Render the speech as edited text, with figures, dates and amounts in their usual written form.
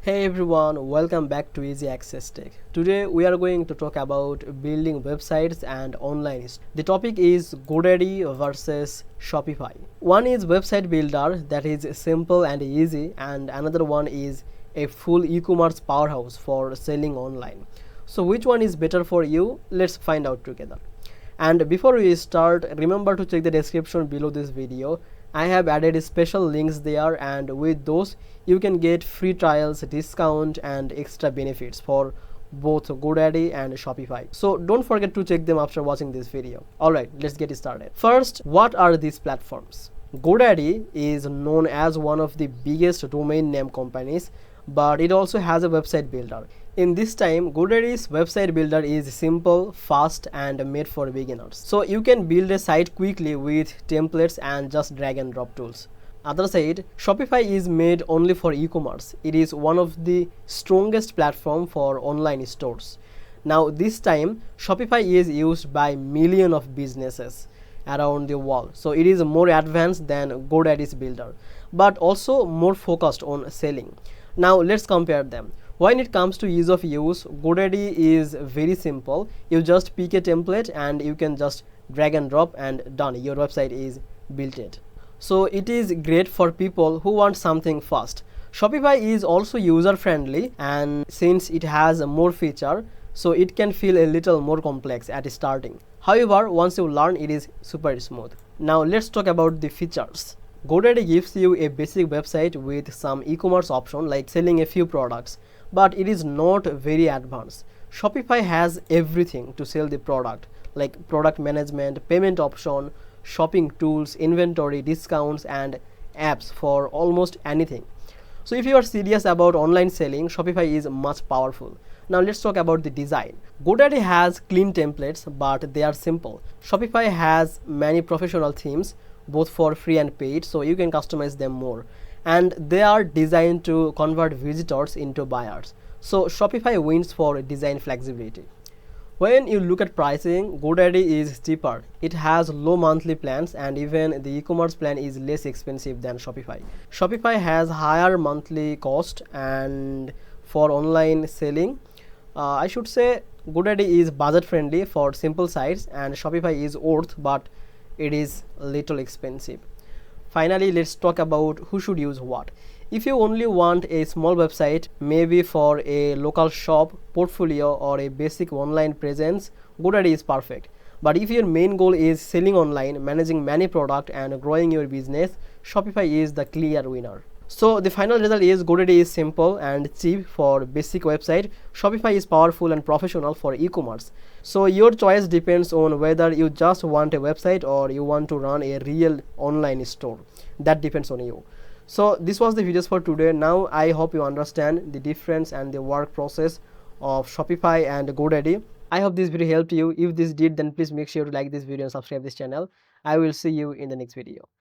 Hey everyone, welcome back to Easy Access Tech. Today we are going to talk about building websites and online. The topic is GoDaddy versus Shopify. One is website builder that is simple and easy, and another one is a full e-commerce powerhouse for selling online. So which one is better for you? Let's find out together. And before we start, remember to check the description below this video. I have added special links there, and with those you can get free trials, discount and extra benefits for both GoDaddy and Shopify. So don't forget to check them after watching this video. Alright, let's get started. First, what are these platforms? GoDaddy is known as one of the biggest domain name companies, but it also has a website builder. In this time, GoDaddy's website builder is simple, fast and made for beginners. So you can build a site quickly with templates and just drag and drop tools. Other side, Shopify is made only for e-commerce. It is one of the strongest platform for online stores. Now this time, Shopify is used by millions of businesses around the world. So it is more advanced than GoDaddy's builder, but also more focused on selling. Now let's compare them. When it comes to ease of use, GoDaddy is very simple. You just pick a template and you can just drag and drop and done. Your website is built it. So it is great for people who want something fast. Shopify is also user friendly, and since it has more feature, so it can feel a little more complex at starting. However, once you learn, it is super smooth. Now let's talk about the features. GoDaddy gives you a basic website with some e-commerce option like selling a few products, but it is not very advanced. Shopify has everything to sell the product, like product management, payment option, shopping tools, inventory, discounts and apps for almost anything. So if you are serious about online selling, Shopify is much powerful. Now let's talk about the design. GoDaddy has clean templates, but they are simple. Shopify has many professional themes, both for free and paid, so you can customize them more. And they are designed to convert visitors into buyers. So Shopify wins for design flexibility. When you look at pricing, GoDaddy is cheaper. It has low monthly plans, and even the e-commerce plan is less expensive than Shopify. Shopify has higher monthly cost, and for online selling, I should say GoDaddy is budget friendly for simple sites, and Shopify is worth, but it is little expensive. Finally, let's talk about who should use what. If you only want a small website, maybe for a local shop, portfolio or a basic online presence, GoDaddy is perfect. But if your main goal is selling online, managing many products and growing your business, Shopify is the clear winner. So the final result is GoDaddy is simple and cheap for basic website. Shopify is powerful and professional for e-commerce. So your choice depends on whether you just want a website or you want to run a real online store. That depends on you. So this was the videos for today. Now I hope you understand the difference and the work process of Shopify and GoDaddy. I hope this video helped you. If this did, then please make sure to like this video and subscribe this channel. I will see you in the next video.